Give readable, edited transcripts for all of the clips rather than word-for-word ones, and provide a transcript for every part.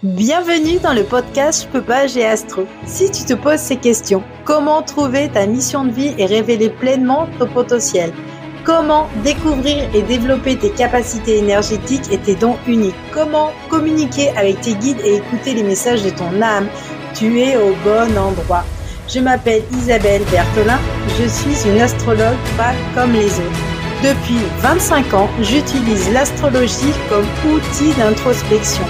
Bienvenue dans le podcast Je peux pas, j'ai Astro. Si tu te poses ces questions, comment trouver ta mission de vie et révéler pleinement ton potentiel? Comment découvrir et développer tes capacités énergétiques et tes dons uniques? Comment communiquer avec tes guides et écouter les messages de ton âme? Tu es au bon endroit. Je m'appelle Isabelle Berthelin, je suis une astrologue pas comme les autres. Depuis 25 ans, j'utilise l'astrologie comme outil d'introspection.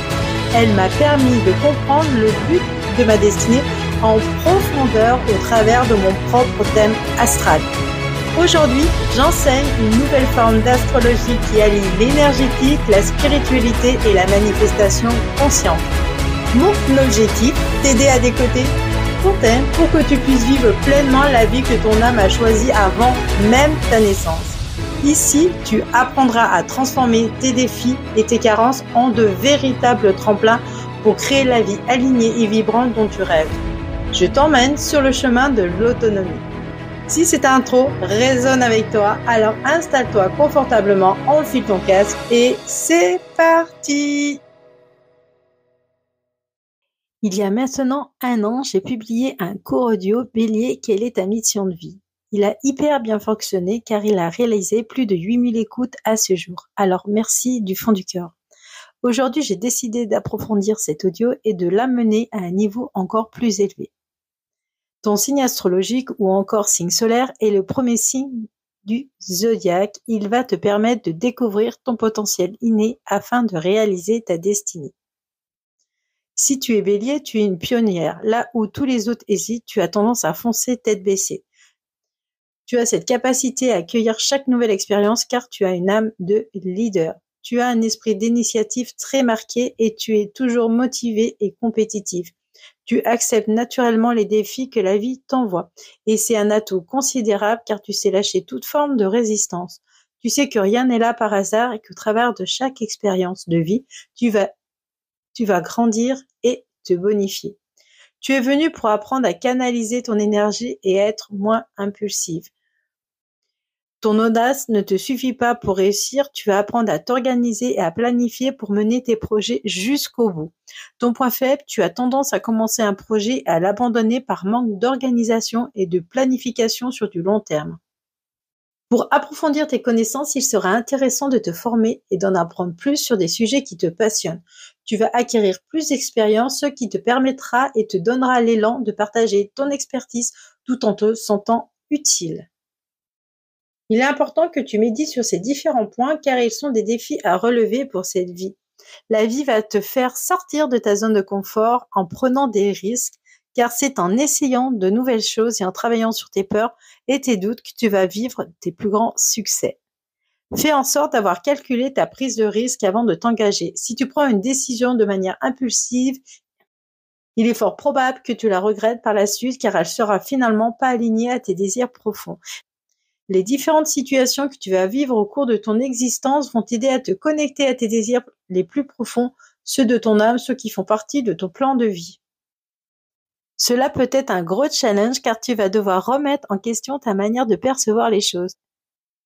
Elle m'a permis de comprendre le but de ma destinée en profondeur au travers de mon propre thème astral. Aujourd'hui, j'enseigne une nouvelle forme d'astrologie qui allie l'énergétique, la spiritualité et la manifestation consciente. Mon objectif, t'aider à décoder ton thème pour que tu puisses vivre pleinement la vie que ton âme a choisie avant même ta naissance. Ici, tu apprendras à transformer tes défis et tes carences en de véritables tremplins pour créer la vie alignée et vibrante dont tu rêves. Je t'emmène sur le chemin de l'autonomie. Si cette intro résonne avec toi, alors installe-toi confortablement, enfile ton casque et c'est parti! Il y a maintenant 1 an, j'ai publié un court audio « Bélier, quelle est ta mission de vie ?» Il a hyper bien fonctionné car il a réalisé plus de 8000 écoutes à ce jour. Alors merci du fond du cœur. Aujourd'hui, j'ai décidé d'approfondir cet audio et de l'amener à un niveau encore plus élevé. Ton signe astrologique ou encore signe solaire est le premier signe du zodiaque. Il va te permettre de découvrir ton potentiel inné afin de réaliser ta destinée. Si tu es Bélier, tu es une pionnière. Là où tous les autres hésitent, tu as tendance à foncer tête baissée. Tu as cette capacité à accueillir chaque nouvelle expérience car tu as une âme de leader. Tu as un esprit d'initiative très marqué et tu es toujours motivé et compétitif. Tu acceptes naturellement les défis que la vie t'envoie. Et c'est un atout considérable car tu sais lâcher toute forme de résistance. Tu sais que rien n'est là par hasard et qu'au travers de chaque expérience de vie, tu vas grandir et te bonifier. Tu es venu pour apprendre à canaliser ton énergie et être moins impulsive. Ton audace ne te suffit pas pour réussir, tu vas apprendre à t'organiser et à planifier pour mener tes projets jusqu'au bout. Ton point faible, tu as tendance à commencer un projet et à l'abandonner par manque d'organisation et de planification sur du long terme. Pour approfondir tes connaissances, il sera intéressant de te former et d'en apprendre plus sur des sujets qui te passionnent. Tu vas acquérir plus d'expérience, ce qui te permettra et te donnera l'élan de partager ton expertise tout en te sentant utile. Il est important que tu médites sur ces différents points car ils sont des défis à relever pour cette vie. La vie va te faire sortir de ta zone de confort en prenant des risques car c'est en essayant de nouvelles choses et en travaillant sur tes peurs et tes doutes que tu vas vivre tes plus grands succès. Fais en sorte d'avoir calculé ta prise de risque avant de t'engager. Si tu prends une décision de manière impulsive, il est fort probable que tu la regrettes par la suite car elle sera finalement pas alignée à tes désirs profonds. Les différentes situations que tu vas vivre au cours de ton existence vont t'aider à te connecter à tes désirs les plus profonds, ceux de ton âme, ceux qui font partie de ton plan de vie. Cela peut être un gros challenge car tu vas devoir remettre en question ta manière de percevoir les choses.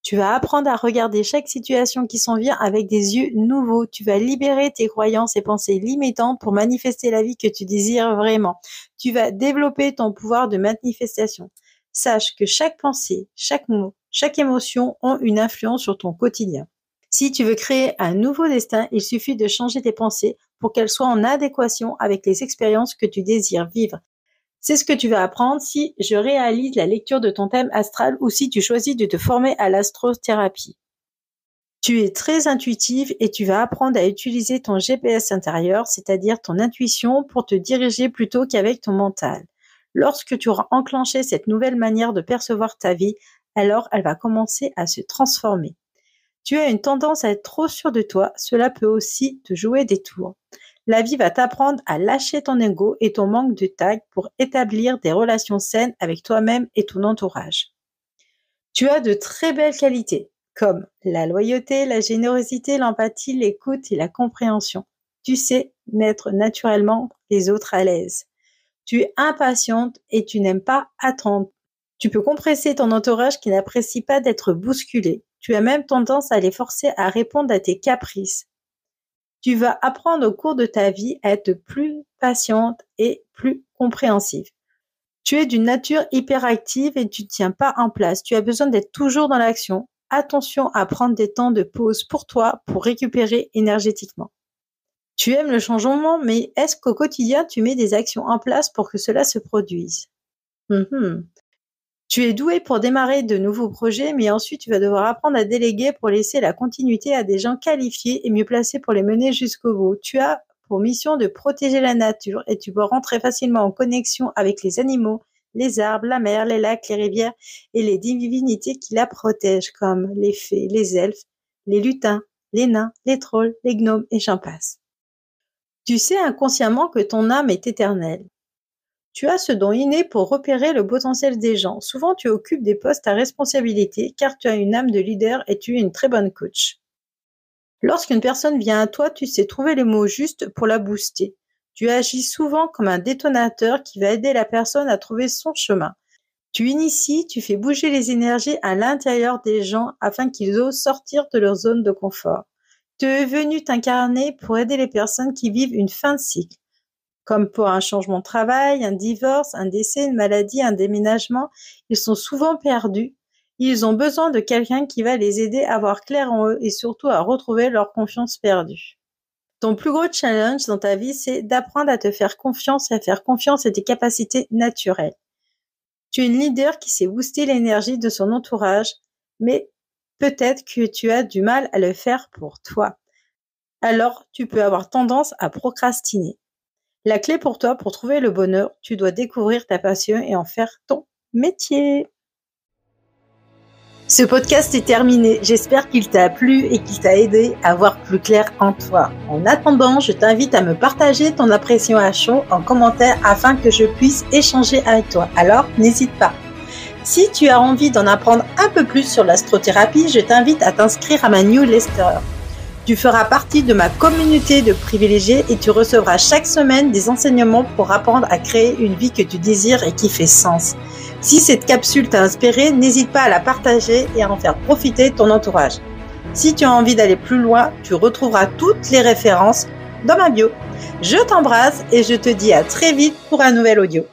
Tu vas apprendre à regarder chaque situation qui s'en vient avec des yeux nouveaux. Tu vas libérer tes croyances et pensées limitantes pour manifester la vie que tu désires vraiment. Tu vas développer ton pouvoir de manifestation. Sache que chaque pensée, chaque mot, chaque émotion ont une influence sur ton quotidien. Si tu veux créer un nouveau destin, il suffit de changer tes pensées pour qu'elles soient en adéquation avec les expériences que tu désires vivre. C'est ce que tu vas apprendre si je réalise la lecture de ton thème astral ou si tu choisis de te former à l'astrothérapie. Tu es très intuitive et tu vas apprendre à utiliser ton GPS intérieur, c'est-à-dire ton intuition, pour te diriger plutôt qu'avec ton mental. Lorsque tu auras enclenché cette nouvelle manière de percevoir ta vie, alors elle va commencer à se transformer. Tu as une tendance à être trop sûr de toi, cela peut aussi te jouer des tours. La vie va t'apprendre à lâcher ton ego et ton manque de tact pour établir des relations saines avec toi-même et ton entourage. Tu as de très belles qualités, comme la loyauté, la générosité, l'empathie, l'écoute et la compréhension. Tu sais mettre naturellement les autres à l'aise. Tu es impatiente et tu n'aimes pas attendre. Tu peux compresser ton entourage qui n'apprécie pas d'être bousculé. Tu as même tendance à les forcer à répondre à tes caprices. Tu vas apprendre au cours de ta vie à être plus patiente et plus compréhensive. Tu es d'une nature hyperactive et tu ne tiens pas en place. Tu as besoin d'être toujours dans l'action. Attention à prendre des temps de pause pour toi pour récupérer énergétiquement. Tu aimes le changement, mais est-ce qu'au quotidien, tu mets des actions en place pour que cela se produise? Tu es doué pour démarrer de nouveaux projets, mais ensuite tu vas devoir apprendre à déléguer pour laisser la continuité à des gens qualifiés et mieux placés pour les mener jusqu'au bout. Tu as pour mission de protéger la nature et tu peux rentrer facilement en connexion avec les animaux, les arbres, la mer, les lacs, les rivières et les divinités qui la protègent, comme les fées, les elfes, les lutins, les nains, les trolls, les gnomes et j'en passe. Tu sais inconsciemment que ton âme est éternelle. Tu as ce don inné pour repérer le potentiel des gens. Souvent, tu occupes des postes à responsabilité car tu as une âme de leader et tu es une très bonne coach. Lorsqu'une personne vient à toi, tu sais trouver les mots justes pour la booster. Tu agis souvent comme un détonateur qui va aider la personne à trouver son chemin. Tu inities, tu fais bouger les énergies à l'intérieur des gens afin qu'ils osent sortir de leur zone de confort. Tu es venu t'incarner pour aider les personnes qui vivent une fin de cycle, comme pour un changement de travail, un divorce, un décès, une maladie, un déménagement. Ils sont souvent perdus. Ils ont besoin de quelqu'un qui va les aider à voir clair en eux et surtout à retrouver leur confiance perdue. Ton plus gros challenge dans ta vie, c'est d'apprendre à te faire confiance et à faire confiance à tes capacités naturelles. Tu es une leader qui sait booster l'énergie de son entourage, mais peut-être que tu as du mal à le faire pour toi. Alors, tu peux avoir tendance à procrastiner. La clé pour toi, pour trouver le bonheur, tu dois découvrir ta passion et en faire ton métier. Ce podcast est terminé. J'espère qu'il t'a plu et qu'il t'a aidé à voir plus clair en toi. En attendant, je t'invite à me partager ton impression à chaud en commentaire afin que je puisse échanger avec toi. Alors, n'hésite pas. Si tu as envie d'en apprendre un peu plus sur l'astrothérapie, je t'invite à t'inscrire à ma newsletter. Tu feras partie de ma communauté de privilégiés et tu recevras chaque semaine des enseignements pour apprendre à créer une vie que tu désires et qui fait sens. Si cette capsule t'a inspiré, n'hésite pas à la partager et à en faire profiter ton entourage. Si tu as envie d'aller plus loin, tu retrouveras toutes les références dans ma bio. Je t'embrasse et je te dis à très vite pour un nouvel audio.